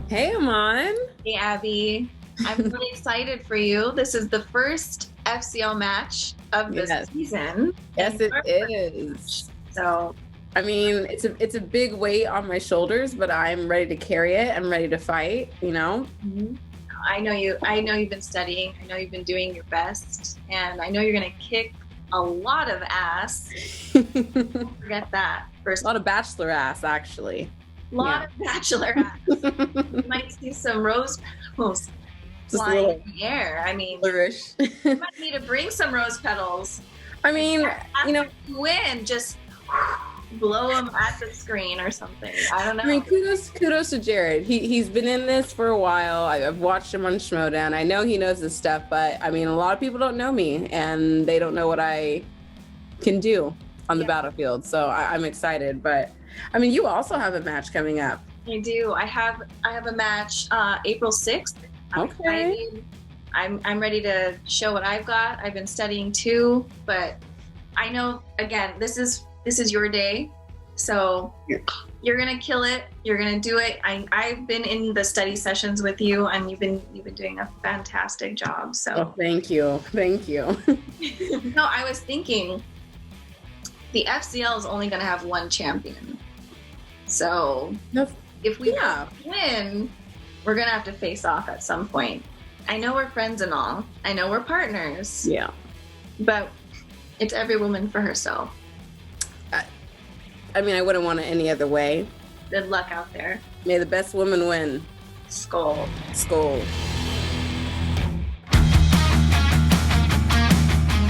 Hey, Amon. Hey, Abby. I'm really excited for you. This is the first FCL match of the Yes, season. yes, And it your match. is. So, I mean, it's a big weight on my shoulders, but I'm ready to carry it. I'm ready to fight, you know? mhm. I know you've been studying. I know you've been doing your best, and I know you're going to kick a lot of ass. A Don't forget that. First, lot of bachelor ass, actually. lot Yeah. of bachelor ass. You might see some rose petals Just a flying little in the air. I mean, flourish. you might need to bring some rose petals. I mean, you know, After you win, just blow them at the screen or something. I don't I mean, know. kudos to Jared. He's been in this for a while. I've watched him on Schmoedown. I know he knows his stuff, but I mean, a lot of people don't know me, and they don't know what I can do on the battlefield. So I'm excited. But I mean, you also have a match coming up. I do. I have a match April 6th. I'm Okay. excited. I'm ready to show what I've got. I've been studying too, but I know again this is your day. So you're gonna kill it. You're gonna do it. I've been in the study sessions with you, and you've been doing a fantastic job. Oh, So thank you. Thank you. no, I was thinking the FCL is only gonna have one champion. So That's, if we yeah. win, we're gonna have to face off at some point. I know we're friends and all. I know we're partners. Yeah. But it's every woman for herself. I mean, I wouldn't want it any other way. Good luck out there. May the best woman win. Skull. Skull.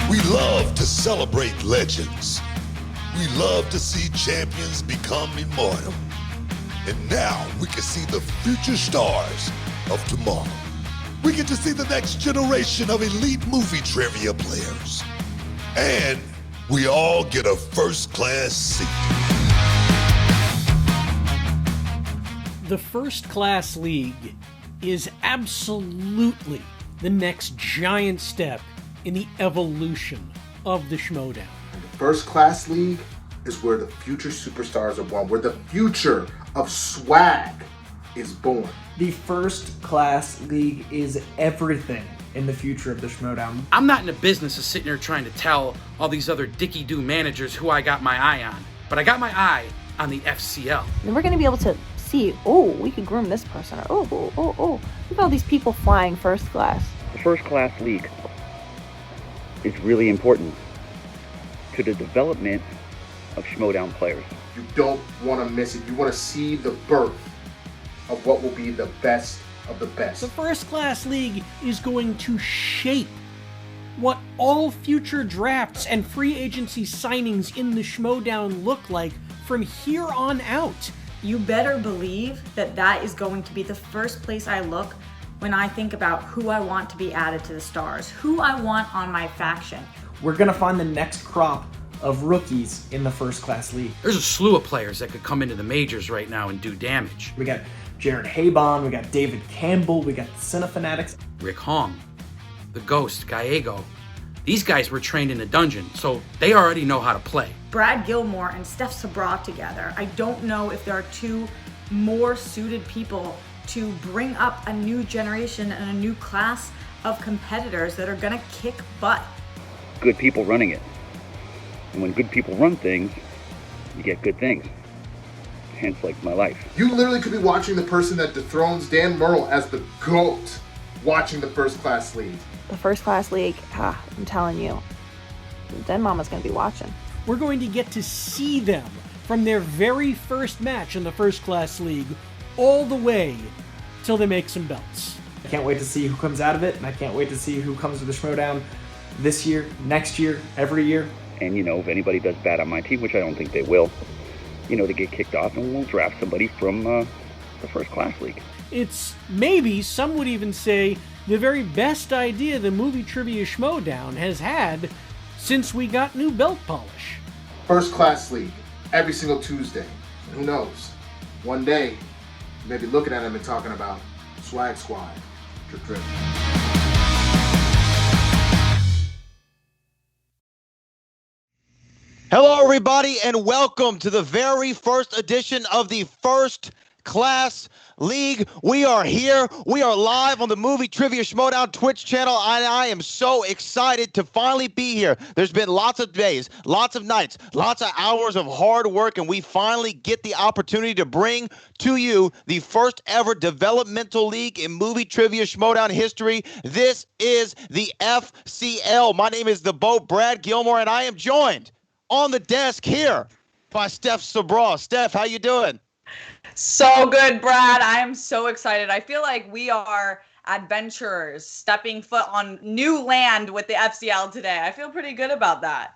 We love to celebrate legends. We love to see champions become immortal. And now we can see the future stars of tomorrow. We get to see the next generation of elite movie trivia players. And we all get a first-class seat. The First Class League is absolutely the next giant step in the evolution of the Schmoedown. The First Class League is where the future superstars are born, where the future of swag is born. The First Class League is everything in the future of the Schmoedown. I'm not in the business of sitting here trying to tell all these other dicky-do managers who I got my eye on, but I got my eye on the FCL. And we're going to be able to see, oh, we could groom this person, or oh, look at all these people flying first class. The First Class League is really important to the development of Schmoedown players. You don't want to miss it. You want to see the birth of what will be the best of the best. The First Class League is going to shape what all future drafts and free agency signings in the Schmoedown look like from here on out. You better believe that that is going to be the first place I look when I think about who I want to be added to the stars, who I want on my faction. We're going to find the next crop of rookies in the First Class League. There's a slew of players that could come into the majors right now and do damage. We got Jared Haibon, we got David Campbell, we got Cinefanatics. Rick Hong, the Ghost, Gallego. These guys were trained in a dungeon, so they already know how to play. Brad Gilmore and Steph Sabra together. I don't know if there are two more suited people to bring up a new generation and a new class of competitors that are gonna kick butt. Good people running it. And when good people run things, you get good things. Hence, like my life. You literally could be watching the person that dethrones Dan Murrell as the GOAT watching the First Class League. The First Class League, I'm telling you, Den Mama's going to be watching. We're going to get to see them from their very first match in the First Class League all the way till they make some belts. I can't wait to see who comes out of it, and I can't wait to see who comes to the Schmoedown this year, next year, every year. And, you know, if anybody does bad on my team, which I don't think they will, you know, they get kicked off and we'll draft somebody from the First Class League. It's maybe, some would even say, the very best idea the Movie Trivia Schmoedown has had since we got new belt polish. First Class League, every single Tuesday. And who knows? One day, you may be looking at him and talking about Swag Squad. Drip drip. Hello, everybody, and welcome to the very first edition of the First class league. We are here. We are live on the Movie Trivia Schmoedown Twitch channel, and I am so excited to finally be here. There's been lots of days, lots of nights, lots of hours of hard work, and we finally get the opportunity to bring to you the first ever developmental league in Movie Trivia Schmoedown history. This is the FCL. My name is the Boat Brad Gilmore, and I am joined on the desk here by Steph Sabra. Steph, how you doing? So good, Brad. I am so excited. I feel like we are adventurers stepping foot on new land with the FCL today. I feel pretty good about that.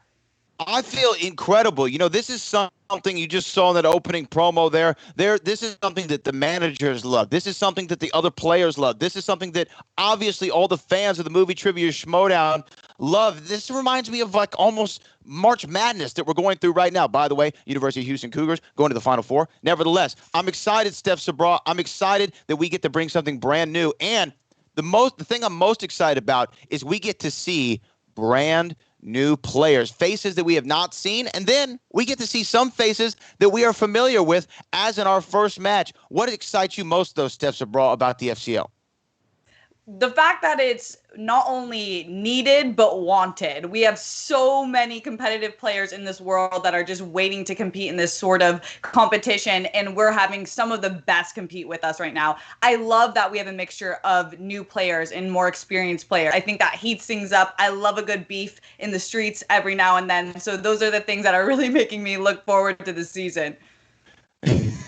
I feel incredible. You know, this is something you just saw in that opening promo there. This is something that the managers love. This is something that the other players love. This is something that obviously all the fans of the Movie Trivia Schmoedown love. This reminds me of like almost March Madness that we're going through right now. By the way, University of Houston Cougars going to the Final Four. Nevertheless, I'm excited, Steph Sabra. I'm excited that we get to bring something brand new. And the thing I'm most excited about is we get to see brand new players, faces that we have not seen, and then we get to see some faces that we are familiar with as in our first match. What excites you most, though, Steph Sabra, about the FCL? The fact that it's not only needed, but wanted. We have so many competitive players in this world that are just waiting to compete in this sort of competition, and we're having some of the best compete with us right now. I love that we have a mixture of new players and more experienced players. I think that heats things up. I love a good beef in the streets every now and then. So those are the things that are really making me look forward to the season.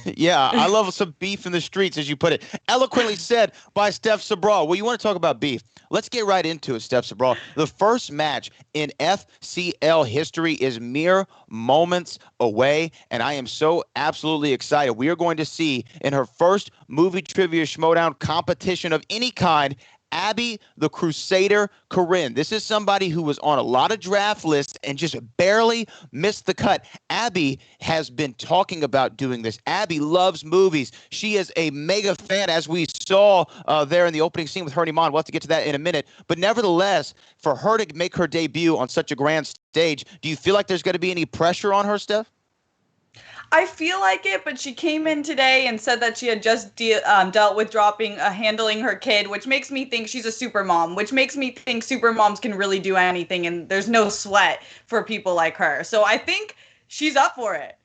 Yeah, I love some beef in the streets, as you put it. Eloquently said by Steph Sabra. Well, you want to talk about beef. Let's get right into it, Steph Sabra. The first match in FCL history is mere moments away, and I am so absolutely excited. We are going to see in her first Movie Trivia Schmoedown competition of any kind, Abi the Crusader Corinne. This is somebody who was on a lot of draft lists and just barely missed the cut. Abi has been talking about doing this. Abi loves movies. She is a mega fan, as we saw there in the opening scene with her and Iman. We'll have to get to that in a minute. But nevertheless, for her to make her debut on such a grand stage, do you feel like there's going to be any pressure on her, Steph? I feel like it, but she came in today and said that she had just dealt with handling her kid, which makes me think she's a super mom, which makes me think super moms can really do anything, and there's no sweat for people like her. So I think she's up for it.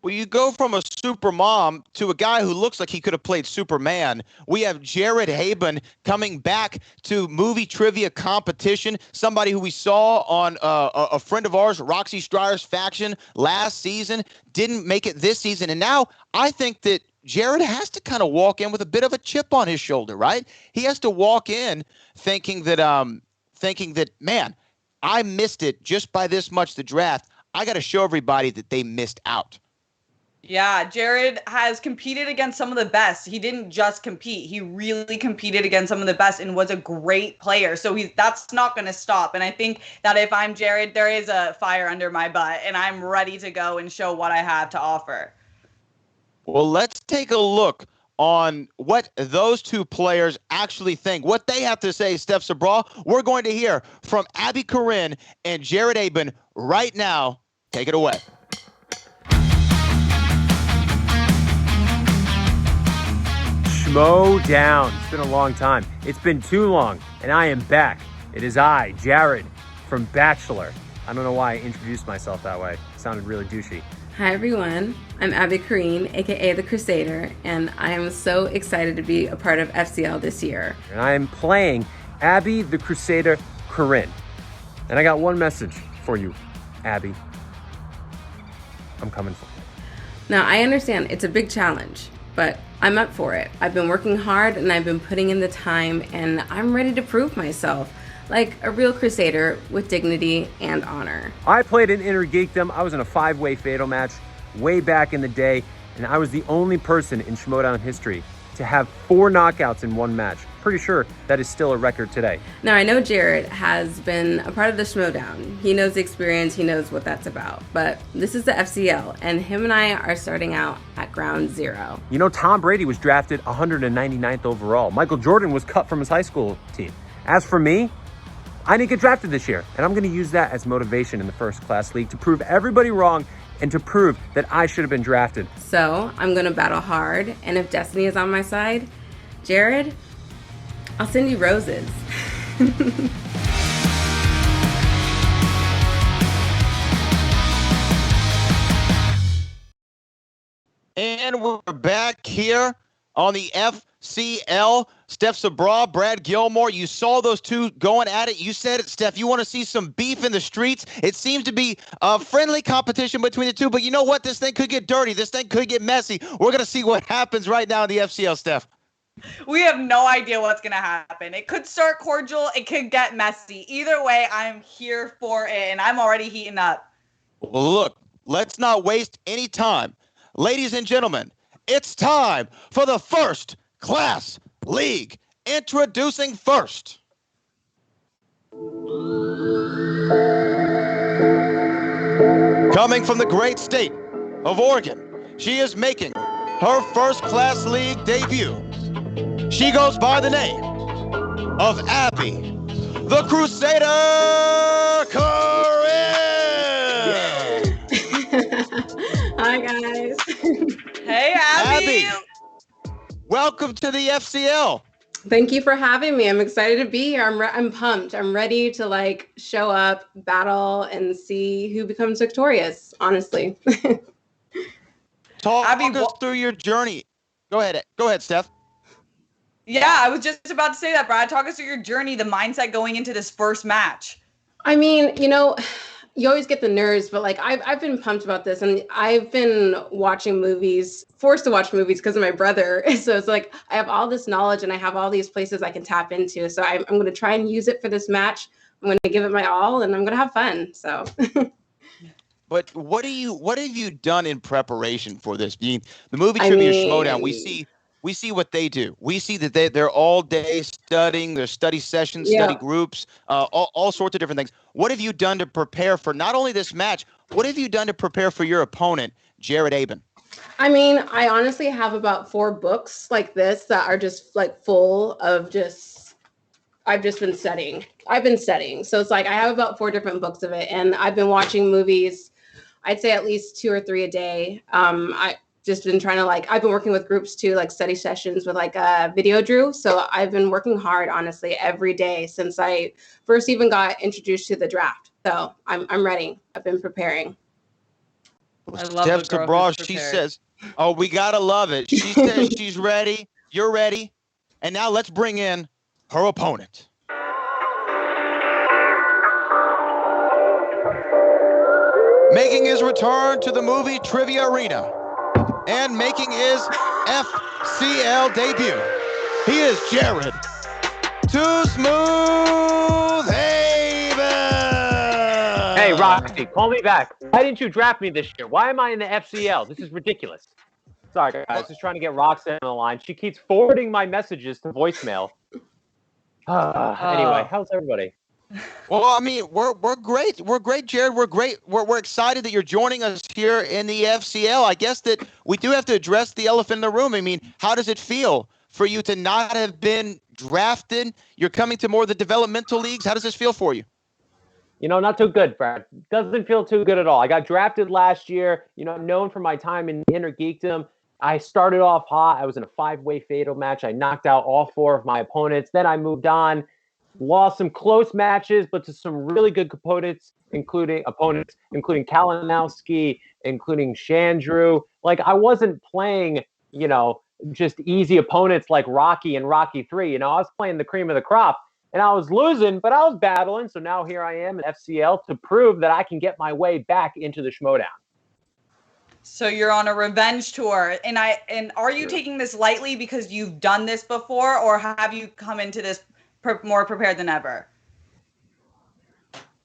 Well, you go from a super mom to a guy who looks like he could have played Superman. We have Jared Haibon coming back to movie trivia competition, somebody who we saw on a friend of ours, Roxy Strier's faction last season, didn't make it this season. And now I think that Jared has to kind of walk in with a bit of a chip on his shoulder, right? He has to walk in thinking that, man, I missed it just by this much, the draft. I got to show everybody that they missed out. Yeah, Jared has competed against some of the best. He didn't just compete. He really competed against some of the best and was a great player. So that's not going to stop. And I think that if I'm Jared, there is a fire under my butt, and I'm ready to go and show what I have to offer. Well, let's take a look on what those two players actually think, what they have to say, Steph Sabra. We're going to hear from Abi Corinne and Jared Haibon right now. Take it away. Schmoedown. It's been a long time. It's been too long, and I am back. It is I, Jared, from Bachelor. I don't know why I introduced myself that way. It sounded really douchey. Hi everyone, I'm Abi Corinne, aka the Crusader, and I am so excited to be a part of FCL this year. And I am playing Abi the Crusader Corinne. And I got one message for you, Abi. I'm coming for you. Now I understand it's a big challenge, but I'm up for it. I've been working hard and I've been putting in the time, and I'm ready to prove myself like a real Crusader with dignity and honor. I played in Inner Geekdom. I was in a 5-way fatal match way back in the day, and I was the only person in Schmoedown history to have 4 knockouts in one match. Pretty sure that is still a record today. Now I know Jared has been a part of the Schmoedown. He knows the experience, he knows what that's about. But this is the FCL, and him and I are starting out at ground zero. You know, Tom Brady was drafted 199th overall. Michael Jordan was cut from his high school team. As for me, I didn't get drafted this year, and I'm going to use that as motivation in the first class league to prove everybody wrong and to prove that I should have been drafted. So I'm going to battle hard. And if destiny is on my side, Jared, I'll send you roses. And we're back here on the FCL. Steph Sabra, Brad Gilmore. You saw those two going at it. You said it, Steph. You want to see some beef in the streets. It seems to be a friendly competition between the two. But you know what? This thing could get dirty. This thing could get messy. We're going to see what happens right now in the FCL, Steph. We have no idea what's going to happen. It could start cordial. It could get messy. Either way, I'm here for it, and I'm already heating up. Well, look, let's not waste any time. Ladies and gentlemen, it's time for the First Class League. Introducing first. Coming from the great state of Oregon, she is making her First Class League debut. She goes by the name of Abi, the Crusader Corinne. Hi, guys. Hey, Abi. Welcome to the FCL. Thank you for having me. I'm excited to be here. I'm pumped. I'm ready to show up, battle, and see who becomes victorious, honestly. Talk us through your journey. Go ahead, Steph. Yeah, I was just about to say that, Brad. Talk us through your journey, the mindset going into this first match. I mean, you always get the nerves, but I've been pumped about this, and I've been watching movies, forced to watch movies because of my brother. So it's I have all this knowledge and I have all these places I can tap into. So I'm going to try and use it for this match. I'm going to give it my all, and I'm going to have fun. So. But what have you done in preparation for this? Being the movie trivia Schmoedown, we see what they do. We see that they're all day studying, there's study sessions, study groups, all sorts of different things. What have you done to prepare for not only this match, what have you done to prepare for your opponent, Jared Haibon? I mean, I honestly have about 4 books like this that are just full of I've just been studying. I've been studying. So it's I have about 4 different books of it, and I've been watching movies, I'd say at least 2 or 3 a day. I just been trying to I've been working with groups too, study sessions with video drew. So I've been working hard, honestly, every day since I first even got introduced to the draft. So I'm ready. I've been preparing. I love Steph Sabra, she says, oh, we gotta love it. She says she's ready. You're ready. And now let's bring in her opponent. Making his return to the movie trivia arena and making his FCL debut, he is Jared Too Smooth Haibon. Hey, Roxy, call me back. Why didn't you draft me this year? Why am I in the FCL? This is ridiculous. Sorry, guys. Just trying to get Roxanne on the line. She keeps forwarding my messages to voicemail. Anyway, how's everybody? Well, I mean, we're great. We're great, Jared. We're great. We're excited that you're joining us here in the FCL. I guess that we do have to address the elephant in the room. I mean, how does it feel for you to not have been drafted? You're coming to more of the developmental leagues. How does this feel for you? Not too good, Brad. Doesn't feel too good at all. I got drafted last year. I'm known for my time in Inner Geekdom. I started off hot. I was in a 5-way fatal match. I knocked out all 4 of my opponents. Then I moved on. Lost some close matches, but to some really good opponents, including Kalinowski, including Chandru. I wasn't playing, just easy opponents like Rocky and Rocky 3. I was playing the cream of the crop, and I was losing, but I was battling. So now here I am in FCL to prove that I can get my way back into the Schmoedown. So you're on a revenge tour, and are you taking this lightly because you've done this before, or have you come into this more prepared than ever?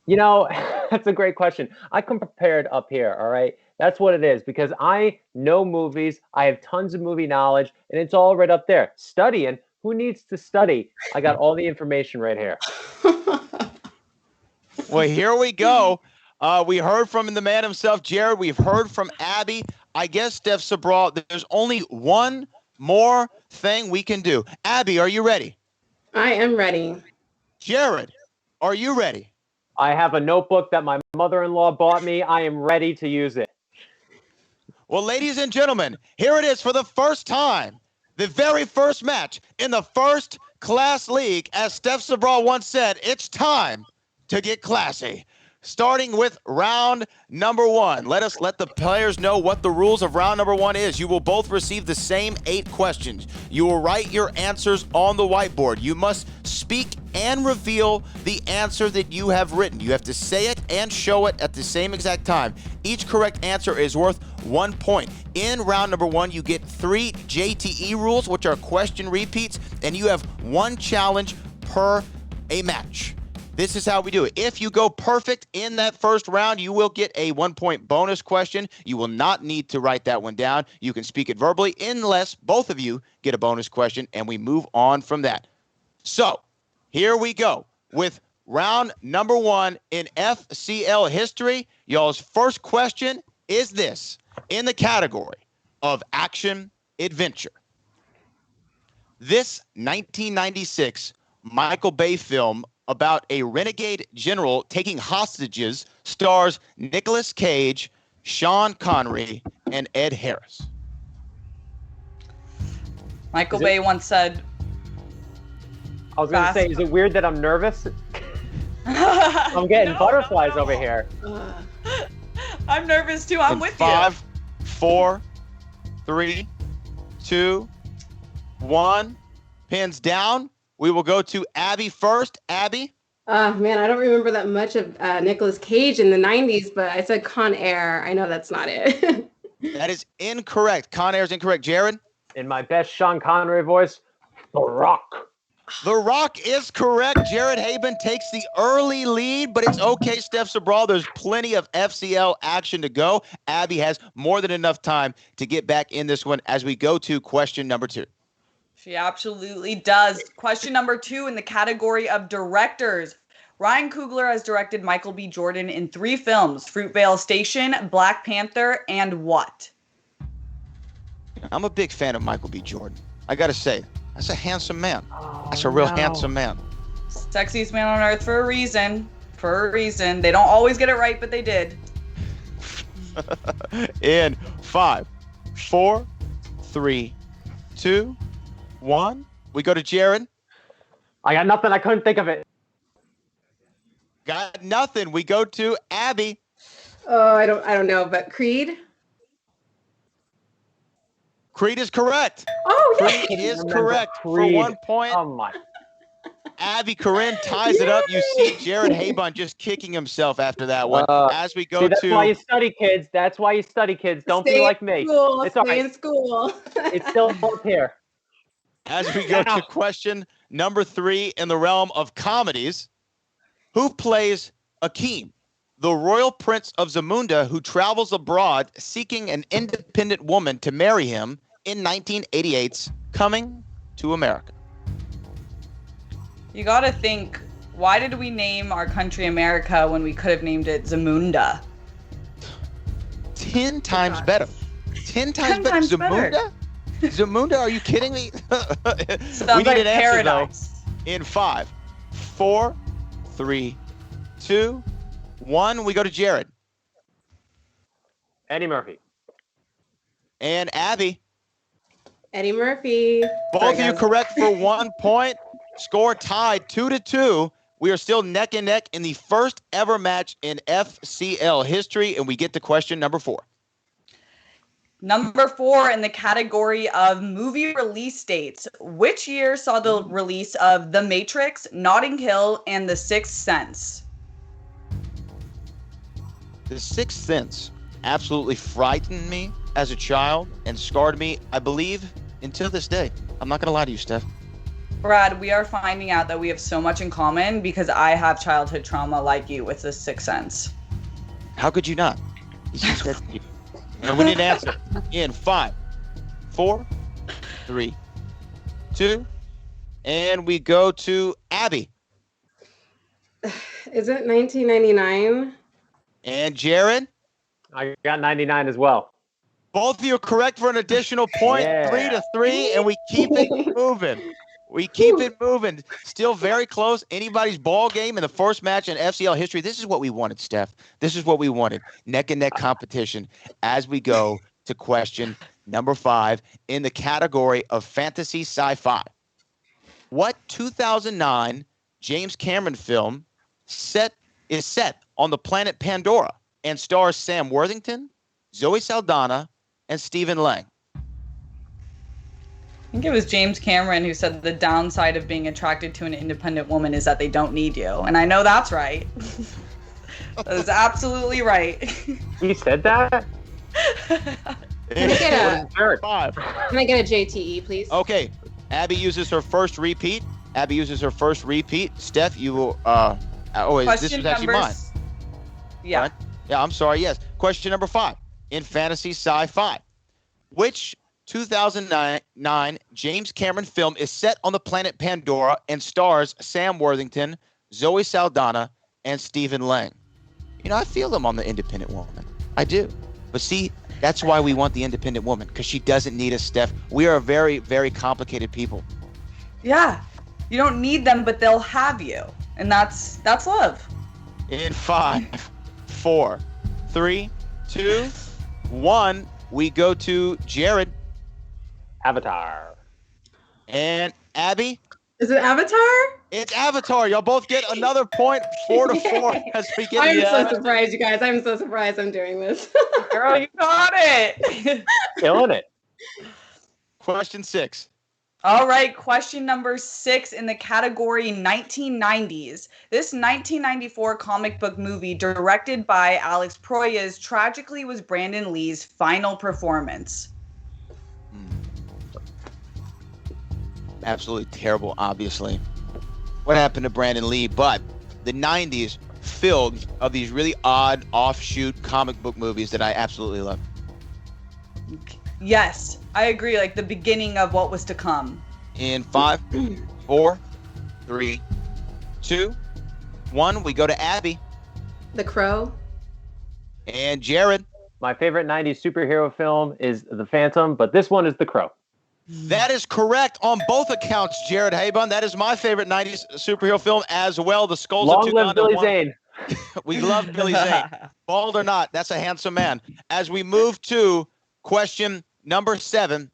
That's a great question. I come prepared up here, all right? That's what it is, because I know movies. I have tons of movie knowledge, and it's all right up there. Studying, who needs to study? I got all the information right here. Well, here we go. We heard from the man himself, Jared. We've heard from Abi. I guess, Steph Sabra, there's only one more thing we can do. Abi, are you ready? I am ready. Jared, are you ready? I have a notebook that my mother-in-law bought me. I am ready to use it. Well, ladies and gentlemen, here it is for the first time. The very first match in the first class league. As Steph Sabral once said, it's time to get classy. Starting with round number 1. Let the players know what the rules of round number 1 is. You will both receive the same 8 questions. You will write your answers on the whiteboard. You must speak and reveal the answer that you have written. You have to say it and show it at the same exact time. Each correct answer is worth 1 point. In round number 1, you get 3 JTE rules, which are question repeats, and you have 1 challenge per a match. This is how we do it. If you go perfect in that first round, you will get a 1-point bonus question. You will not need to write that one down. You can speak it verbally unless both of you get a bonus question, and we move on from that. So here we go with round number 1 in FCL history. Y'all's first question is this in the category of action adventure. This 1996 Michael Bay film about a renegade general taking hostages stars Nicolas Cage, Sean Connery, and Ed Harris. Michael Bay once said, I was going to say, is it weird that I'm nervous? I'm getting butterflies over here. I'm nervous too. I'm with 5, 4, 3, 2, 1. Pins down. We will go to Abby first. Abby? Man, I don't remember that much of Nicolas Cage in the 90s, but I said Con Air. I know that's not it. That is incorrect. Con Air is incorrect. Jared? In my best Sean Connery voice, The Rock. The Rock is correct. Jared Haibon takes the early lead, but it's okay, Steph Sabral. There's plenty of FCL action to go. Abby has more than enough time to get back in this one as we go to question number 2. She absolutely does. Question number 2 in the category of directors. Ryan Coogler has directed Michael B. Jordan in 3 films, Fruitvale Station, Black Panther, and what? I'm a big fan of Michael B. Jordan. I got to say, that's a handsome man. That's a real handsome man. Sexiest man on earth for a reason. For a reason. They don't always get it right, but they did. In 5, 4, 3, 2, 1. We go to Jared. I got nothing. I couldn't think of it. Got nothing. We go to Abby. Oh, I don't know, but Creed? Creed is correct. Oh, yeah. Creed is correct for 1 point. Oh, my. Abby Corinne ties it up. You see Jared Haibon just kicking himself after that one. As we go that's why you study, kids. That's why you study, kids. Don't be like me. It's all stay right. in school. It's still up here. As we go to question number 3 in the realm of comedies, who plays Akeem, the royal prince of Zamunda who travels abroad seeking an independent woman to marry him in 1988's Coming to America? You gotta think, why did we name our country America when we could have named it Zamunda? 10 times better. 10 times better. Zamunda? Zamunda, are you kidding me? Sounds like paradise. In 5, 4, 3, 2, 1. We go to Jared. Eddie Murphy. And Abby. Eddie Murphy. Both of you correct for 1 point. Score tied 2-2. We are still neck and neck in the first ever match in FCL history, and we get to question number 4. Number 4 in the category of movie release dates. Which year saw the release of The Matrix, Notting Hill, and The Sixth Sense? The Sixth Sense absolutely frightened me as a child and scarred me, I believe, until this day. I'm not going to lie to you, Steph. Brad, we are finding out that we have so much in common because I have childhood trauma like you with The Sixth Sense. How could you not? And we need an answer in 5, 4, 3, 2, and we go to Abby. Is it 1999? And Jared? I got 99 as well. Both of you are correct for an additional point. Yeah. 3-3, and we keep it moving. We keep it moving. Still very close. Anybody's ball game in the first match in FCL history. This is what we wanted, Steph. This is what we wanted. Neck and neck competition as we go to question number 5 in the category of fantasy sci-fi. What 2009 James Cameron film is set on the planet Pandora and stars Sam Worthington, Zoe Saldana, and Stephen Lang? I think it was James Cameron who said the downside of being attracted to an independent woman is that they don't need you. And I know that's right. That is absolutely right. He said that? Can I get a JTE, please? Okay. Abby uses her first repeat. Steph, you will. This was actually mine. Yeah. Right? Yeah, I'm sorry. Yes. Question number 5 in fantasy sci-fi. Which 2009 James Cameron film is set on the planet Pandora and stars Sam Worthington, Zoe Saldana, and Stephen Lang? You know, I feel them on the independent woman. I do. But see, that's why we want the independent woman, because she doesn't need us, Steph. We are very, very complicated people. Yeah. You don't need them, but they'll have you. And that's love. In 5, 4, 3, 2, 1, we go to Jared. Avatar. And Abby? Is it Avatar? It's Avatar. Y'all both get another point, 4-4 as we get. I'm so surprised, you guys. I'm so surprised I'm doing this. Girl, you got it. Killing it. Question 6. All right, question number 6 in the category 1990s. This 1994 comic book movie, directed by Alex Proyas, tragically was Brandon Lee's final performance. Absolutely terrible, obviously. What happened to Brandon Lee? But the 90s filled of these really odd offshoot comic book movies that I absolutely love. Yes, I agree. Like the beginning of what was to come. In 5, 4, 3, 2, 1, we go to Abby. The Crow. And Jared. My favorite 90s superhero film is The Phantom, but this one is The Crow. That is correct on both accounts, Jared Haibon. That is my favorite 90s superhero film as well. The Skulls of Long live Billy Zane. We love Billy Zane. Bald or not, that's a handsome man. As we move to question number 7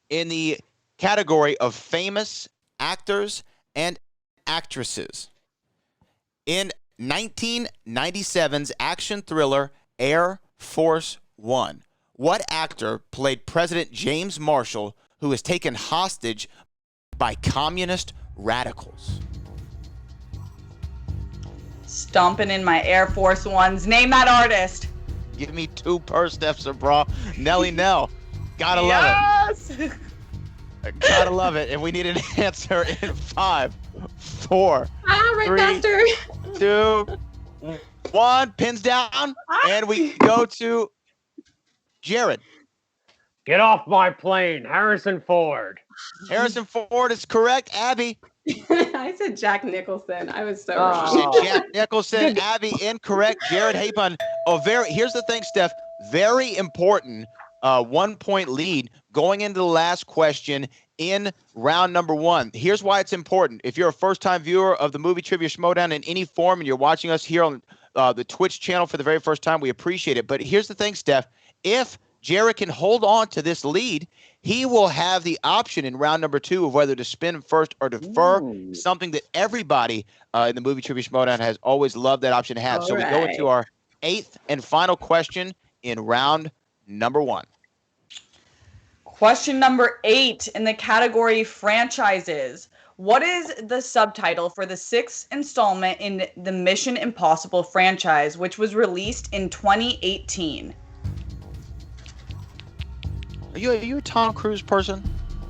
in the category of famous actors and actresses. In 1997's action thriller Air Force One, what actor played President James Marshall, who was taken hostage by communist radicals? Stomping in my Air Force Ones. Name that artist. Give me 2 per Steph Sabra. Nelly Nell. Gotta love it. Gotta love it. And we need an answer in 5, 4, right 3, faster. 2, 1. Pins down. And we go to Jared. Get off my plane, Harrison Ford. Harrison Ford is correct. Abby. I said Jack Nicholson. I was so You wrong. said Jack Nicholson. Abby, incorrect. Jared Haibon. Here's the thing, Steph. Very important 1-point lead going into the last question in round number 1. Here's why it's important. If you're a first-time viewer of the Movie Trivia Schmoedown in any form and you're watching us here on the Twitch channel for the very first time, we appreciate it. But here's the thing, Steph. If Jared can hold on to this lead, he will have the option in round number 2 of whether to spin first or defer, something that everybody in the Movie Trivia Schmoedown has always loved that option to have. So we go into our 8th and final question in round number 1. Question number 8 in the category franchises. What is the subtitle for the 6th installment in the Mission Impossible franchise, which was released in 2018? Are you a Tom Cruise person?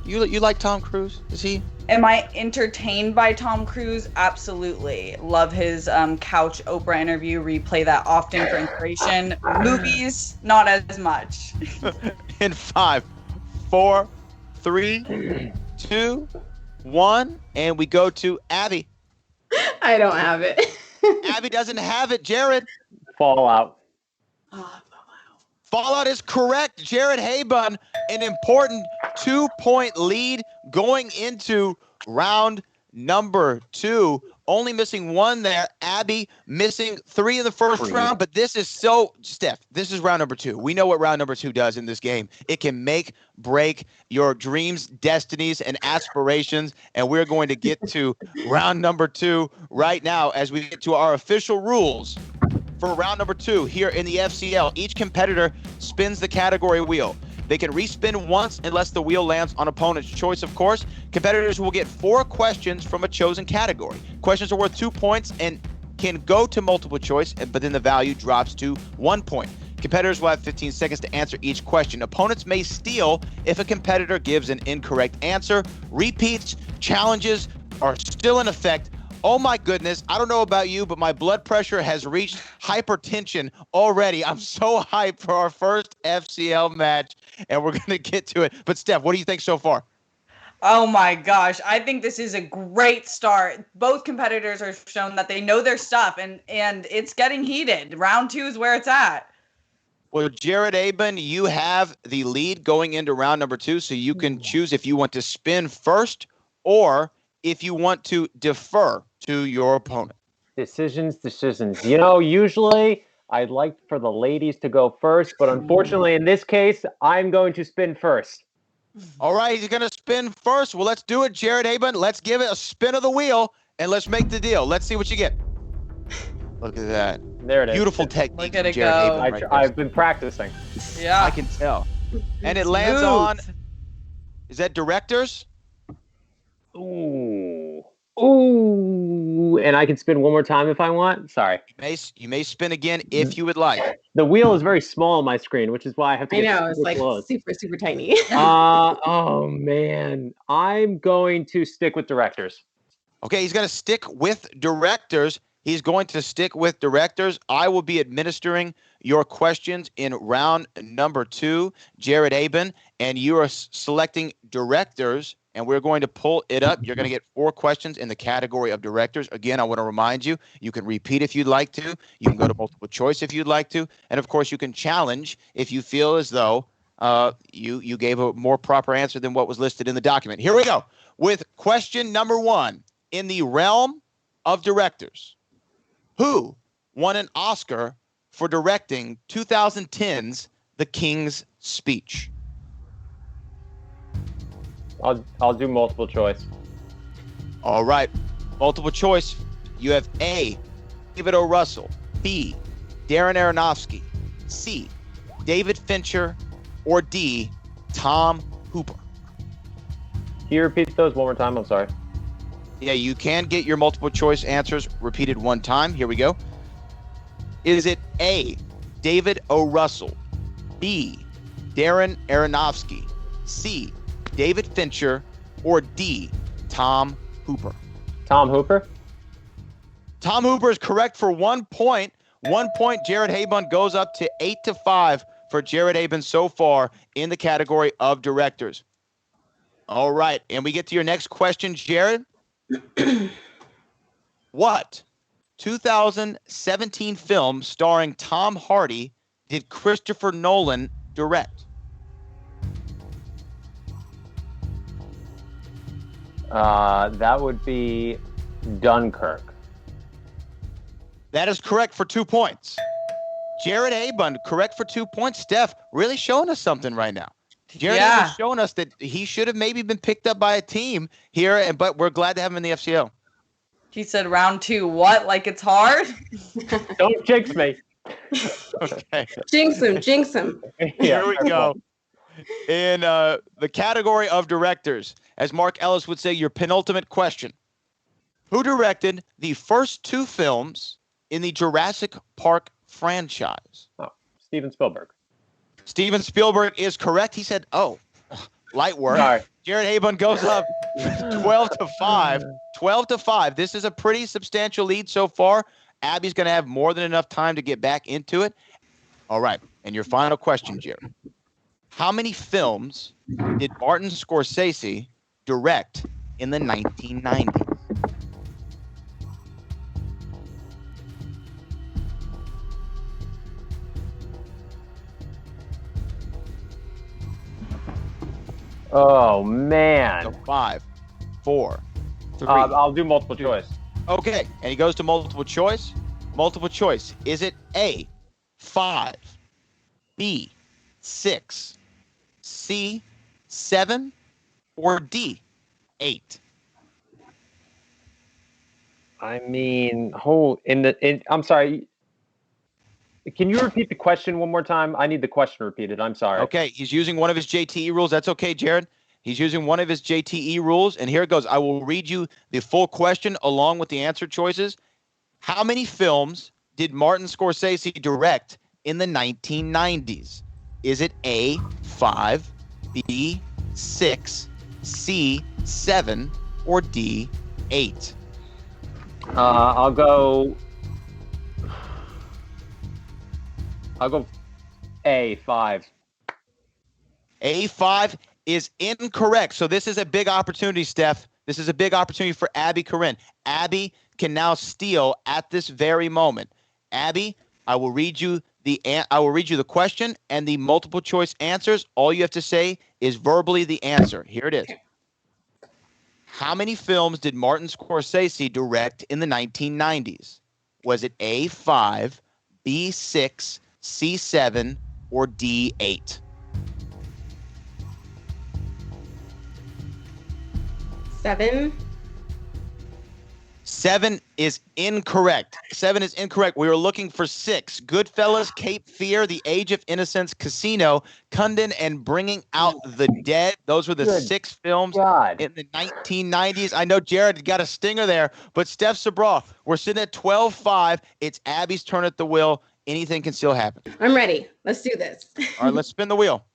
You like Tom Cruise? Is he? Am I entertained by Tom Cruise? Absolutely. Love his couch Oprah interview. Replay that often for inspiration. Movies, not as much. In 5, 4, 3, 2, 1, and we go to Abby. I don't have it. Abby doesn't have it. Jared. Fallout. Fallout is correct. Jared Haibon, an important 2-point lead going into round number 2. Only missing one there. Abby missing 3 in the first round, but this is Steph, this is round number 2. We know what round number 2 does in this game. It can make, break your dreams, destinies, and aspirations, and we're going to get to round number 2 right now as we get to our official rules for round number 2 here in the FCL. Each competitor spins the category wheel. They can respin once unless the wheel lands on opponent's choice, of course. Competitors will get 4 questions from a chosen category. Questions are worth 2 points and can go to multiple choice, but then the value drops to 1 point. Competitors will have 15 seconds to answer each question. Opponents may steal if a competitor gives an incorrect answer. Repeats, challenges are still in effect. Oh my goodness, I don't know about you, but my blood pressure has reached hypertension already. I'm so hyped for our first FCL match, and we're going to get to it. But Steph, what do you think so far? Oh my gosh, I think this is a great start. Both competitors are shown that they know their stuff, and it's getting heated. Round 2 is where it's at. Well, Jared Haibon, you have the lead going into round number 2, so you can choose if you want to spin first or if you want to defer to your opponent. Decisions. You know, usually I'd like for the ladies to go first, but unfortunately in this case, I'm going to spin first. All right, he's going to spin first. Well, let's do it, Jared Haibon. Let's give it a spin of the wheel, and let's make the deal. Let's see what you get. Look at that. There it is. Beautiful technique. Look at it Jared go. Haibon right I've been practicing. Yeah. I can tell. And it lands on, is that directors? Ooh, and I can spin one more time if I want. Sorry. You may spin again if you would like. The wheel is very small on my screen, which is why I have to I get know, it's like close. super tiny. Oh man, I'm going to stick with directors. Okay, he's going to stick with directors. I will be administering your questions in round number 2, Jared Haibon, and you are selecting directors. And we're going to pull it up. You're going to get 4 questions in the category of directors. Again, I want to remind you, you can repeat if you'd like to. You can go to multiple choice if you'd like to. And, of course, you can challenge if you feel as though you gave a more proper answer than what was listed in the document. Here we go with question number 1. In the realm of directors, who won an Oscar for directing 2010's The King's Speech? I'll do multiple choice. All right. Multiple choice. You have A, David O. Russell, B, Darren Aronofsky, C, David Fincher, or D, Tom Hooper. Can you repeat those one more time? I'm sorry. Yeah, you can get your multiple choice answers repeated one time. Here we go. Is it A, David O. Russell, B, Darren Aronofsky, C, David Fincher, or D, Tom Hooper? Tom Hooper? Tom Hooper is correct for 1 point. 1 point. Jared Haibon goes up to 8-5 for Jared Haibon so far in the category of directors. All right, and we get to your next question, Jared. What 2017 film starring Tom Hardy did Christopher Nolan direct? That would be Dunkirk. That is correct for 2 points. Jared Haibon, correct for 2 points. Steph, really showing us something right now. Jared Haibon's showing us that he should have maybe been picked up by a team here, but we're glad to have him in the FCL. He said round 2. What? Like it's hard? Don't jinx me. Okay. Jinx him. Here we go. In the category of directors, as Mark Ellis would say, your penultimate question. Who directed the first 2 films in the Jurassic Park franchise? Oh, Steven Spielberg. Steven Spielberg is correct. He said, light work. Sorry. Jared Haibon goes up 12-5. 12-5. This is a pretty substantial lead so far. Abby's going to have more than enough time to get back into it. All right. And your final question, Jared. How many films did Martin Scorsese direct in the 1990s? Oh man. So 5, 4, 3. I'll do multiple choice. Okay, and he goes to multiple choice. Multiple choice. Is it A, 5, B, 6, C, 7, or D, 8? I mean, I'm sorry. Can you repeat the question one more time? I need the question repeated. I'm sorry. Okay, he's using one of his JTE rules. That's okay, Jared. He's using one of his JTE rules, and here it goes. I will read you the full question along with the answer choices. How many films did Martin Scorsese direct in the 1990s? Is it A, 5, B, 6, C, 7, or D, 8? I'll go A, 5. A5 is incorrect. So this is a big opportunity, Steph. This is a big opportunity for Abi Corinne. Abi can now steal at this very moment. Abi, I will read you the question and the multiple choice answers. All you have to say is verbally the answer. Here it is. How many films did Martin Scorsese direct in the 1990s? Was it A5, B6, C7, or D8? 7. 7 is incorrect. 7 is incorrect. We were looking for 6. Goodfellas, Cape Fear, The Age of Innocence, Casino, Kundun, and Bringing Out the Dead. Those were the 6 films in the 1990s. I know Jared got a stinger there, but Steph Sabra, we're sitting at 12-5. It's Abby's turn at the wheel. Anything can still happen. I'm ready. Let's do this. All right, let's spin the wheel.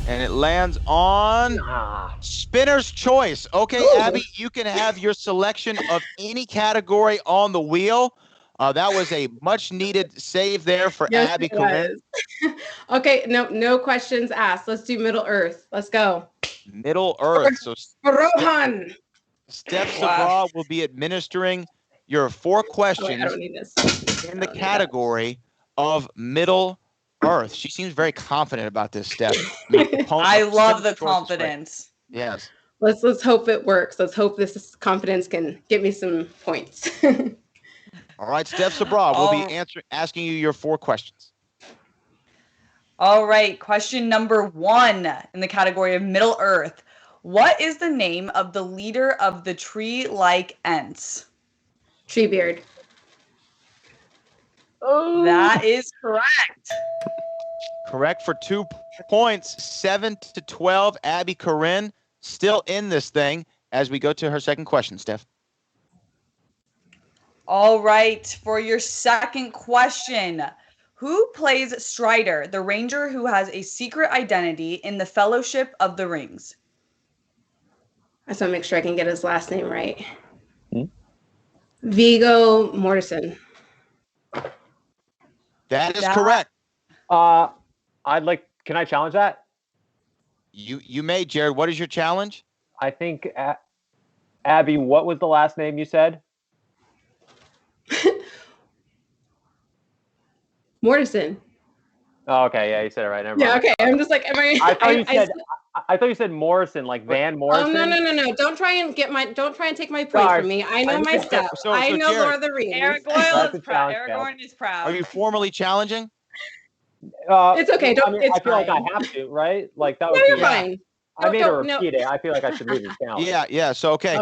And it lands on spinner's choice. Okay, Abby, you can have your selection of any category on the wheel. That was a much needed save there for Abi Corinne. Okay, no questions asked. Let's do Middle Earth. Let's go. Middle Earth. So Rohan. Steph Sabra will be administering your 4 questions I don't need this. in the category of Middle Earth. She seems very confident about this, Steph. I love the confidence. Yes. Let's hope it works. Let's hope this confidence can get me some points. All right, Steph Sabra will be asking you your 4 questions. All right, question number 1 in the category of Middle Earth. What is the name of the leader of the tree-like Ents? Treebeard. Oh. That is correct. Correct for 2 points. 7-12. Abi Corinne still in this thing as we go to her second question, Steph. All right, for your second question, who plays Strider, the ranger who has a secret identity in the Fellowship of the Rings? I just want to make sure I can get his last name right. Viggo Mortensen. That is correct. Can I challenge that? You may, Jared. What is your challenge? I think, Abby, what was the last name you said? Mortensen. Oh, okay. Yeah, you said it right. Never mind. Yeah, okay. I'm just like, am I? I thought you said Morrison, like Van Morrison. Oh no! Don't try and take my point from me. I know my stuff. I know Jared, Lord of the Rings. Aragorn is proud. Are you formally challenging? It's okay. I feel like I have to, right? Like that would be fine. I made her repeat it. I feel like I should leave it down. Yeah. So okay.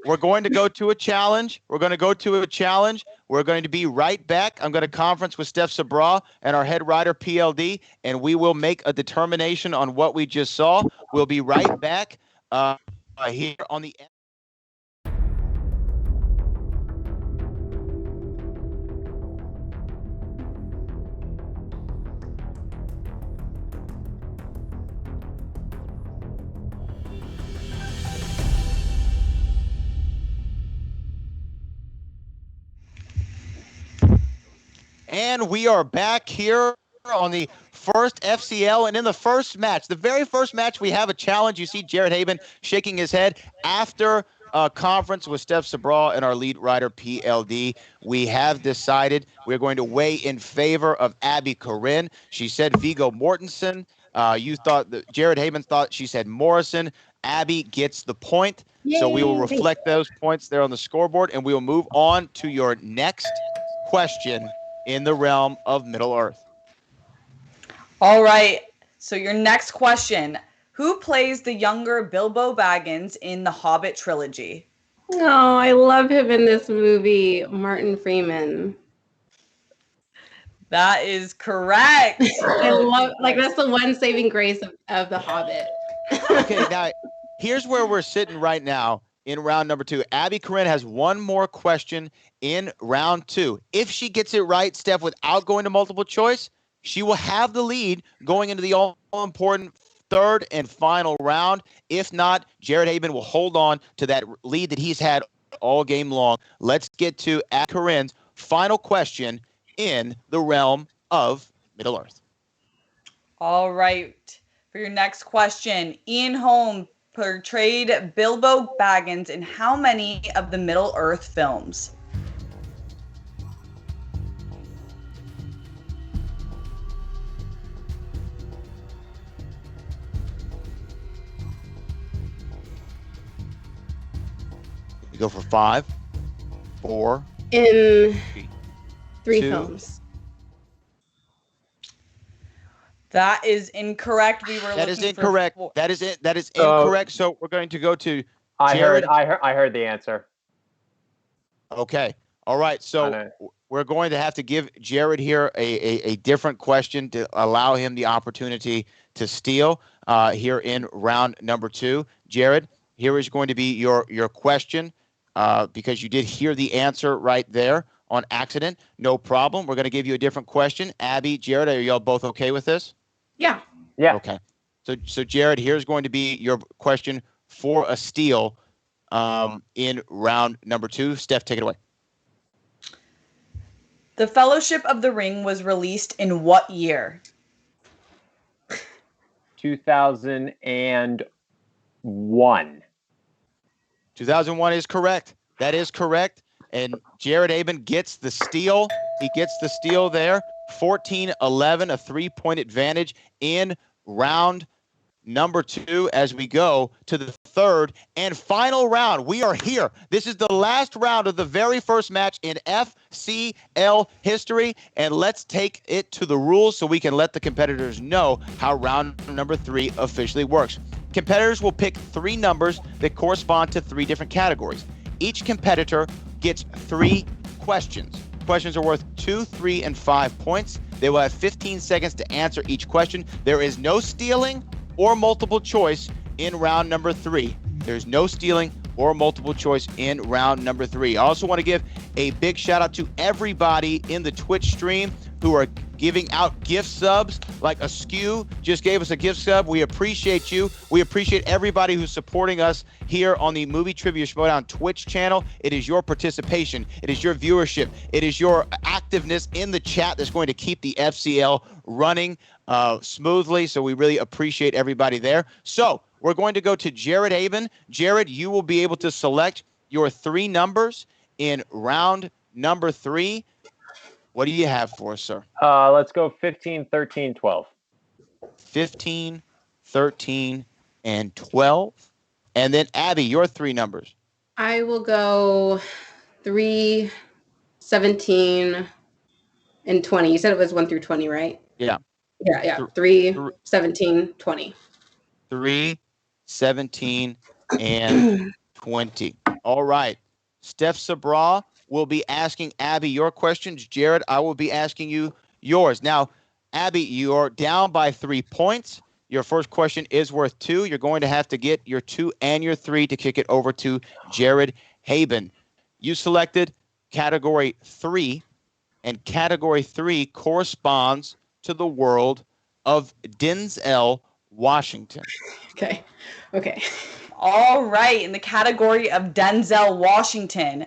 We're going to go to a challenge. We're going to be right back. I'm going to conference with Steph Sabra and our head writer PLD, and we will make a determination on what we just saw. We'll be right back here on the. And we are back here on the first FCL. And in the first match, the very first match, we have a challenge. You see Jared Haibon shaking his head after a conference with Steph Sabra and our lead writer, PLD. We have decided we're going to weigh in favor of Abi Corinne. She said Viggo Mortensen. You thought that Jared Haibon thought she said Morrison. Abby gets the point. So we will reflect those points there on the scoreboard, and we will move on to your next question in the realm of Middle-earth. All right. So your next question. Who plays the younger Bilbo Baggins in the Hobbit trilogy? Oh, I love him in this movie, Martin Freeman. That is correct. I love, that's the one saving grace of The Hobbit. Okay, now here's where we're sitting right now in round number 2. Abi Corinne has one more question in round 2. If she gets it right, Steph, without going to multiple choice, she will have the lead going into the all-important third and final round. If not, Jared Haibon will hold on to that lead that he's had all game long. Let's get to Abi Corinne's final question in the realm of Middle-earth. All right. For your next question, Ian Holm portrayed Bilbo Baggins in how many of the Middle-earth films? We go for 5, 4. In 3 2. films. That is incorrect. That is incorrect. That is it. That is incorrect. So we're going to go to Jared. I heard the answer. Okay. All right. So we're going to have to give Jared here a different question to allow him the opportunity to steal here in round number 2. Jared, here is going to be your question because you did hear the answer right there on accident. No problem. We're going to give you a different question. Abby, Jared, are y'all both okay with this? Yeah. Yeah. Okay. So Jared, here's going to be your question for a steal in round number 2. Steph, take it away. The Fellowship of the Ring was released in what year? 2001. 2001 is correct. That is correct. And Jared Haibon gets the steal. He gets the steal there. 14-11, a 3-point advantage in round number 2 as we go to the third and final round. We are here. This is the last round of the very first match in FCL history. And let's take it to the rules so we can let the competitors know how round number 3 officially works. Competitors will pick 3 numbers that correspond to 3 different categories. Each competitor gets 3 questions. Questions are worth 2, 3, and 5 points. They will have 15 seconds to answer each question. There is no stealing or multiple choice in round number 3. There's no stealing or multiple choice in round number 3. I also want to give a big shout out to everybody in the Twitch stream who are giving out gift subs, like Askew just gave us a gift sub. We appreciate you. We appreciate everybody who's supporting us here on the Movie Trivia Schmoedown Twitch channel. It is your participation. It is your viewership. It is your activeness in the chat that's going to keep the FCL running smoothly. So we really appreciate everybody there. So we're going to go to Jared Haibon. Jared, you will be able to select your 3 numbers in round number 3. What do you have for us, sir? Let's go 15, 13, 12. 15, 13, and 12. And then, Abby, your 3 numbers. I will go 3, 17, and 20. You said it was 1 through 20, right? Yeah. Yeah. 3, 17, 20. 3, 17, and 20. All right. Steph Sabra will be asking Abby your questions. Jared, I will be asking you yours. Now, Abby, you're down by 3 points. Your first question is worth 2. You're going to have to get your 2 and your 3 to kick it over to Jared Haibon. You selected category 3, and category 3 corresponds to the world of DENZEL, Washington. Okay. All right. In the category of DENZEL, Washington.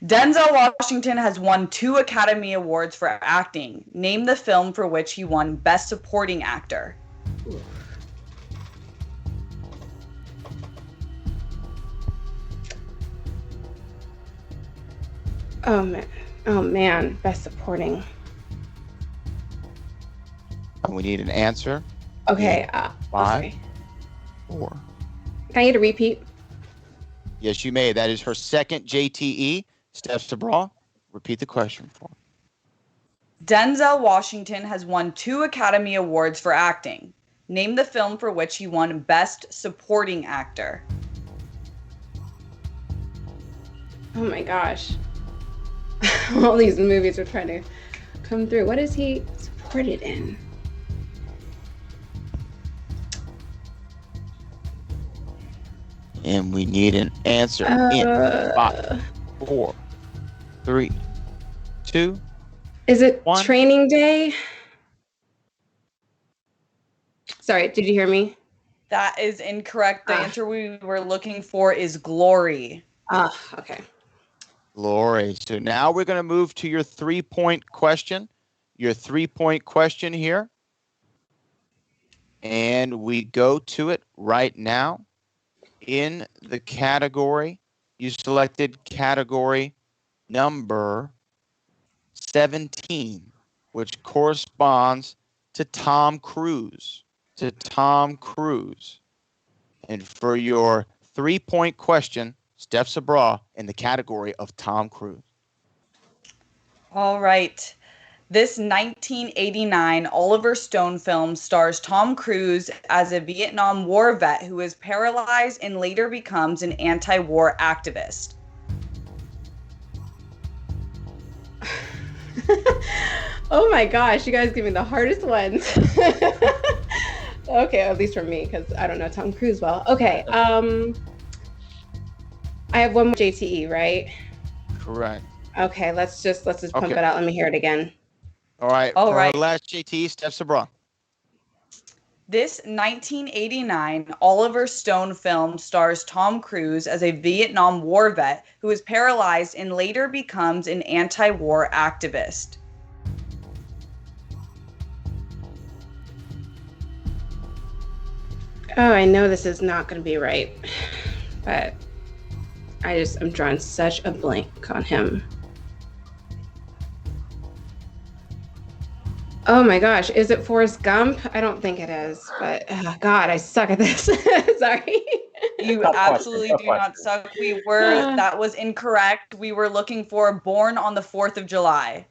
DENZEL Washington has won 2 Academy Awards for acting. Name the film for which he won Best Supporting Actor. Oh man, Best Supporting. We need an answer. Okay. Five, Okay. 4. Can I get a repeat? Yes, you may. That is her second JTE. Steph Sabra, repeat the question for her. Denzel Washington has won 2 Academy Awards for acting. Name the film for which he won Best Supporting Actor. Oh my gosh. All these movies are trying to come through. What is he supported in? And we need an answer in 5, 4, 3, 2. Is it 1. Training Day? Sorry, did you hear me? That is incorrect. The answer we were looking for is Glory. Okay. Glory. So now we're going to move to your 3-point question. Your 3-point question here. And we go to it right now. In the category, you selected category number 17, which corresponds to Tom Cruise. And for your 3-point question, Steph Sabra in the category of Tom Cruise. All right. This 1989 Oliver Stone film stars Tom Cruise as a Vietnam War vet who is paralyzed and later becomes an anti-war activist. Oh my gosh, you guys give me the hardest ones. Okay, at least for me, because I don't know Tom Cruise well. Okay, I have one more JTE, right? Correct. Okay, let's just pump Okay. it out. Let me hear it again. All right. All for right. our last JT, Steph Sabra. This 1989 Oliver Stone film stars Tom Cruise as a Vietnam War vet who is paralyzed and later becomes an anti-war activist. Oh, I know this is not going to be right, but I'm drawing such a blank on him. Oh my gosh, is it Forrest Gump? I don't think it is, but God, I suck at this. Sorry. You absolutely do not suck. That was incorrect. We were looking for Born on the 4th of July.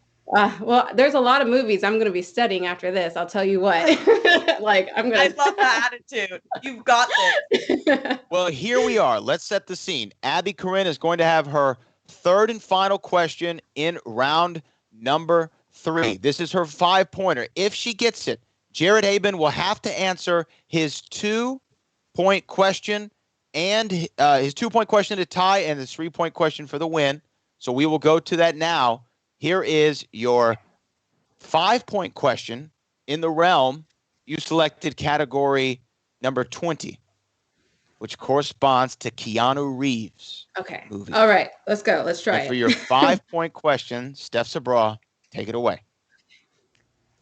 Well, there's a lot of movies I'm going to be studying after this. I'll tell you what. I love that attitude. You've got this. Well, here we are. Let's set the scene. Abi Corinne is going to have her 3rd and final question in round number 3. This is her 5-pointer. If she gets it, Jared Haibon will have to answer his 2-point question and his 2-point question to tie and his 3-point question for the win. So we will go to that now. Here is your 5-point question in the realm. You selected category number 20, which corresponds to Keanu Reeves. Okay. Movie. All right. Let's go. Let's try And for it. your 5-point question, Steph Sabra, take it away.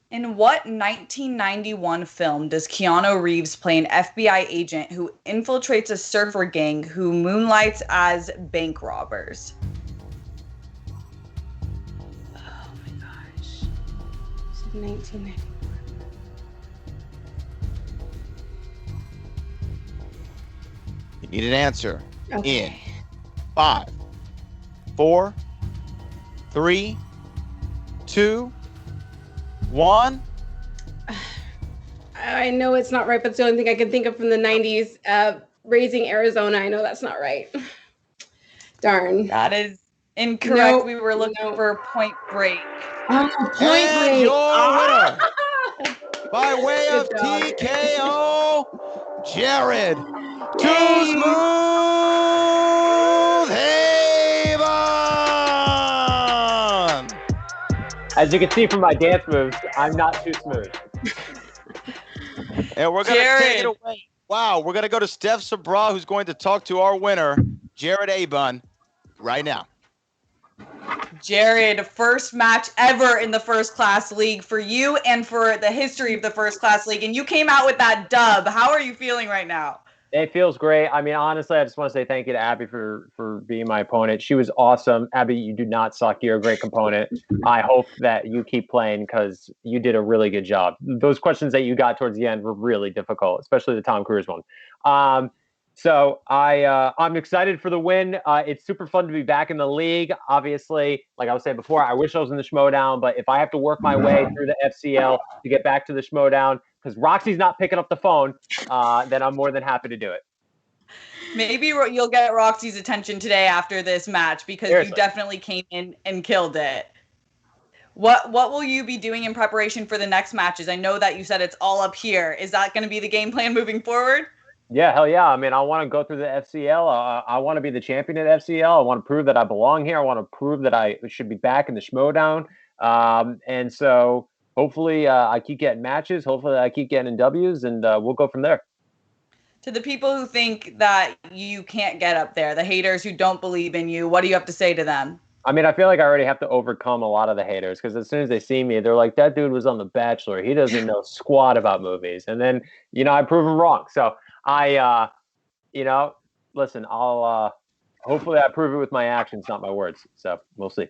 In what 1991 film does Keanu Reeves play an FBI agent who infiltrates a surfer gang who moonlights as bank robbers? Oh my gosh. It's 1991. You need an answer Okay. in 5, 4, 3, 2, 1. I know it's not right, but it's the only thing I can think of from the 90s. Raising Arizona. I know that's not right. Darn. That is incorrect. Nope. We were looking for Point Break. Oh, Point And Break. your winner, by way of Good job. TKO, Jared Too Yay. Smooth Haibon. As you can see from my dance moves, I'm not too smooth. And we're going to take Jared. it away. Wow, we're going to go to Steph Sabra, who's going to talk to our winner, Jared Haibon, right now. Jared, first match ever in the First Class League for you and for the history of the First Class League. And you came out with that dub. How are you feeling right now? It feels great. I mean, honestly, I just want to say thank you to Abby for being my opponent. She was awesome. Abby, you do not suck. You're a great component. I hope that you keep playing because you did a really good job. Those questions that you got towards the end were really difficult, especially the Tom Cruise one. So I'm excited for the win. It's super fun to be back in the league. Obviously, like I was saying before, I wish I was in the Schmoedown, but if I have to work my way through the FCL to get back to the Schmoedown, because Roxy's not picking up the phone, then I'm more than happy to do it. Maybe you'll get Roxy's attention today after this match because Seriously. you definitely came in and killed it. What will you be doing in preparation for the next matches? I know that you said it's all up here. Is that going to be the game plan moving forward? Yeah, hell yeah. I mean, I want to go through the FCL. I want to be the champion at FCL. I want to prove that I belong here. I want to prove that I should be back in the Schmoedown. And so hopefully I keep getting matches. Hopefully I keep getting W's, and we'll go from there. To the people who think that you can't get up there, the haters who don't believe in you, what do you have to say to them? I mean, I feel like I already have to overcome a lot of the haters because as soon as they see me, they're like, that dude was on The Bachelor. He doesn't know squat about movies. And then, I prove them wrong. So listen, I'll hopefully I prove it with my actions, not my words. So we'll see.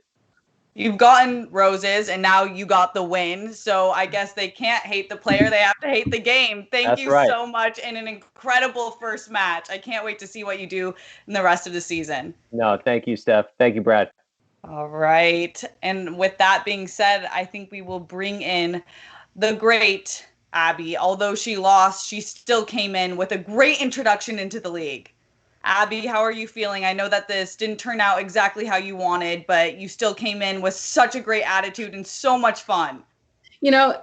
You've gotten roses and now you got the win. So I guess they can't hate the player. They have to hate the game. Thank you so much. And an incredible first match. I can't wait to see what you do in the rest of the season. No, thank you, Steph. Thank you, Brad. All right. And with that being said, I think we will bring in the great Abby. Although she lost, she still came in with a great introduction into the league. Abby, how are you feeling? I know that this didn't turn out exactly how you wanted, but you still came in with such a great attitude and so much fun. I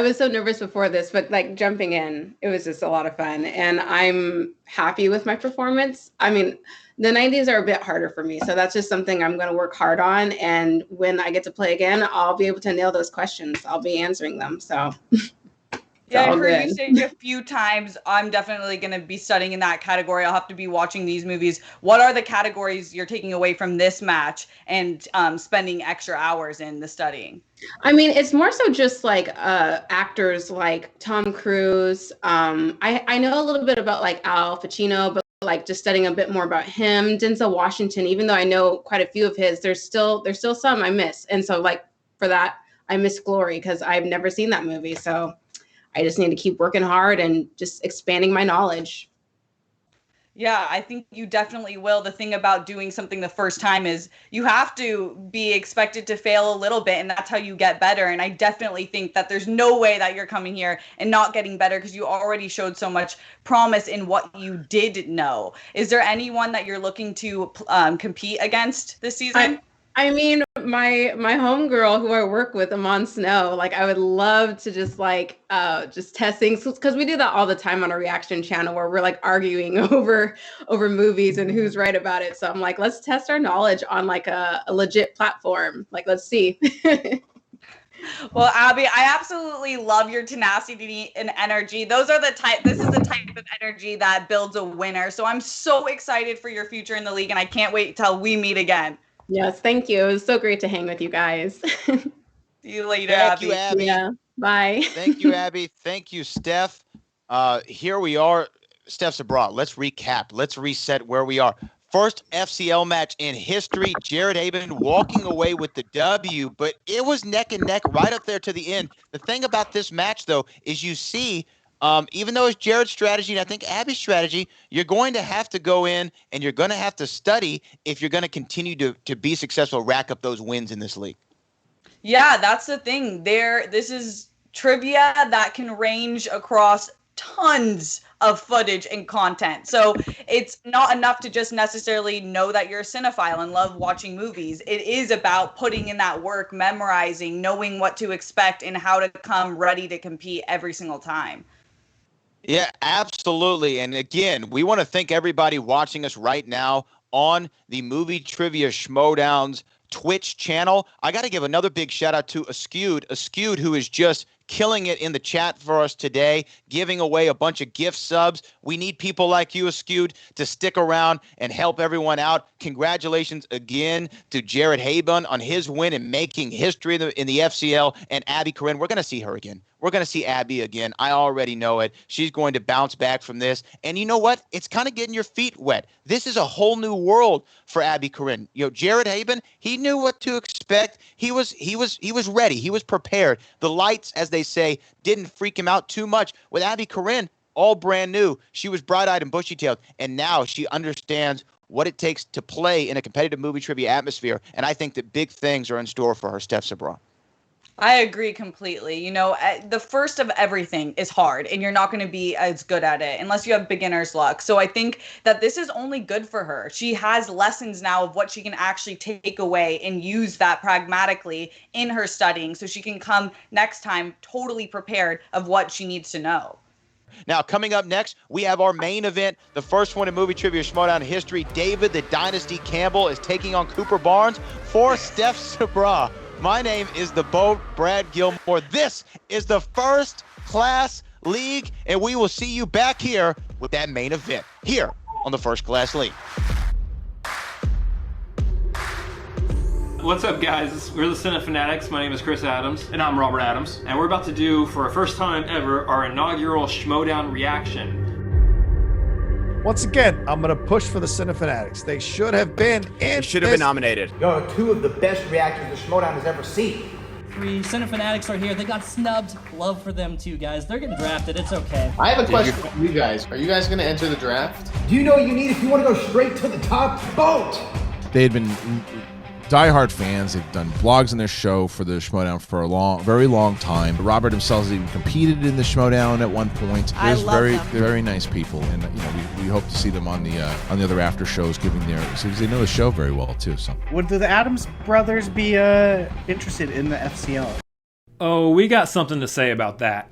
was so nervous before this, but like jumping in, it was just a lot of fun. And I'm happy with my performance. I mean, the 90s are a bit harder for me. So that's just something I'm going to work hard on. And when I get to play again, I'll be able to nail those questions. I'll be answering them. So yeah, I heard you say a few times, I'm definitely going to be studying in that category. I'll have to be watching these movies. What are the categories you're taking away from this match and spending extra hours in the studying? I mean, it's more so just like actors like Tom Cruise. I know a little bit about like Al Pacino, but like just studying a bit more about him. Denzel Washington, even though I know quite a few of his, there's still some I miss. And so like for that, I miss Glory because I've never seen that movie. So I just need to keep working hard and just expanding my knowledge. Yeah, I think you definitely will. The thing about doing something the first time is you have to be expected to fail a little bit, and that's how you get better. And I definitely think that there's no way that you're coming here and not getting better because you already showed so much promise in what you did know. Is there anyone that you're looking to compete against this season? I mean, my homegirl who I work with, Amon Snow, like I would love to just like just test things because we do that all the time on a reaction channel where we're like arguing over movies and who's right about it. So I'm like, let's test our knowledge on like a legit platform. Like, let's see. Well, Abby, I absolutely love your tenacity and energy. This is the type of energy that builds a winner. So I'm so excited for your future in the league and I can't wait till we meet again. Yes, thank you. It was so great to hang with you guys. See you later, Thank you, Abby. Yeah, bye. Thank you, Abby. Thank you, Steph. Here we are. Steph's abroad. Let's recap. Let's reset where we are. First FCL match in history. Jared Haibon walking away with the W, but it was neck and neck right up there to the end. The thing about this match, though, is you see even though it's Jared's strategy and I think Abby's strategy, you're going to have to go in and you're going to have to study if you're going to continue to be successful, rack up those wins in this league. Yeah, that's the thing. This is trivia that can range across tons of footage and content. So it's not enough to just necessarily know that you're a cinephile and love watching movies. It is about putting in that work, memorizing, knowing what to expect and how to come ready to compete every single time. Yeah, absolutely. And again, we want to thank everybody watching us right now on the Movie Trivia Schmoedown's Twitch channel. I got to give another big shout out to Askewed, who is just killing it in the chat for us today, giving away a bunch of gift subs. We need people like you, Askewed, to stick around and help everyone out. Congratulations again to Jared Haibon on his win and making history in the FCL, and Abi Corinne. We're going to see her again. we're going to see Abi again. I already know it. She's going to bounce back from this. And you know what? It's kind of getting your feet wet. This is a whole new world for Abi Corinne. You know, Jared Haibon, he knew what to expect. He was ready. He was prepared. The lights, as they say, didn't freak him out too much. With Abi Corinne, all brand new. She was bright-eyed and bushy-tailed, and now she understands what it takes to play in a competitive movie trivia atmosphere, and I think that big things are in store for her, Steph Sabra. I agree completely. You know, the first of everything is hard, and you're not going to be as good at it unless you have beginner's luck. So I think that this is only good for her. She has lessons now of what she can actually take away and use that pragmatically in her studying, so she can come next time totally prepared of what she needs to know. Now, coming up next, we have our main event, the first one in movie trivia Schmoedown history. David the Dynasty Campbell is taking on Cooper Barnes for Steph Sabra. My name is the Boat Brad Gilmore. This is the First Class League, and we will see you back here with that main event here on the First Class League. What's up, guys? We're the Cine Fanatics. My name is Chris Adams. And I'm Robert Adams. And we're about to do, for our first time ever, our inaugural Schmoedown reaction. Once again, I'm going to push for the Cine Fanatics. They should have been in. They should have been nominated. Y'all are two of the best reactors the Schmoedown has ever seen. 3 Cine Fanatics are here. They got snubbed. Love for them too, guys. They're getting drafted. It's okay. I have a question for you guys. Are you guys going to enter the draft? Do you know what you need if you want to go straight to the top? Vote! They had been diehard fans. They've done blogs on their show for the Schmoedown for a very long time. Robert himself has even competed in the Schmoedown at one point. I love them. They're very nice people, and you know we hope to see them on the other after shows, giving because they know the show very well too. So would the Adams brothers be interested in the FCL? Oh, we got something to say about that.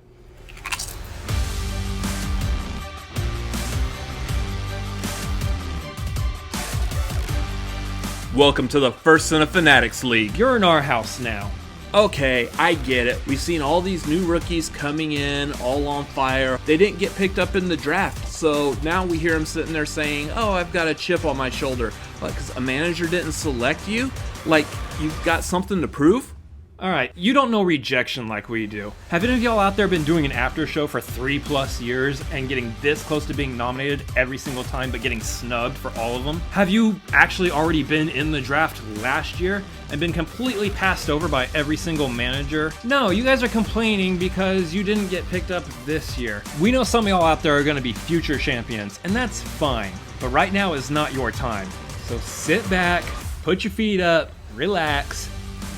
Welcome to the First Cine Fanatics League. You're in our house now. Okay, I get it. We've seen all these new rookies coming in, all on fire. They didn't get picked up in the draft, so now we hear them sitting there saying, oh, I've got a chip on my shoulder. Like, because a manager didn't select you? Like, you've got something to prove? Alright, you don't know rejection like we do. Have any of y'all out there been doing an after show for 3+ years and getting this close to being nominated every single time but getting snubbed for all of them? Have you actually already been in the draft last year and been completely passed over by every single manager? No, you guys are complaining because you didn't get picked up this year. We know some of y'all out there are going to be future champions, and that's fine. But right now is not your time. So sit back, put your feet up, relax,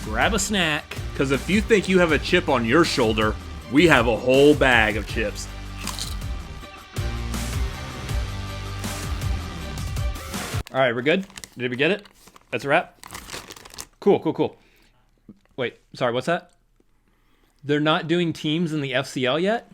grab a snack, because if you think you have a chip on your shoulder, we have a whole bag of chips. All right, we're good? Did we get it? That's a wrap? Cool. Wait, sorry, what's that? They're not doing teams in the FCL yet?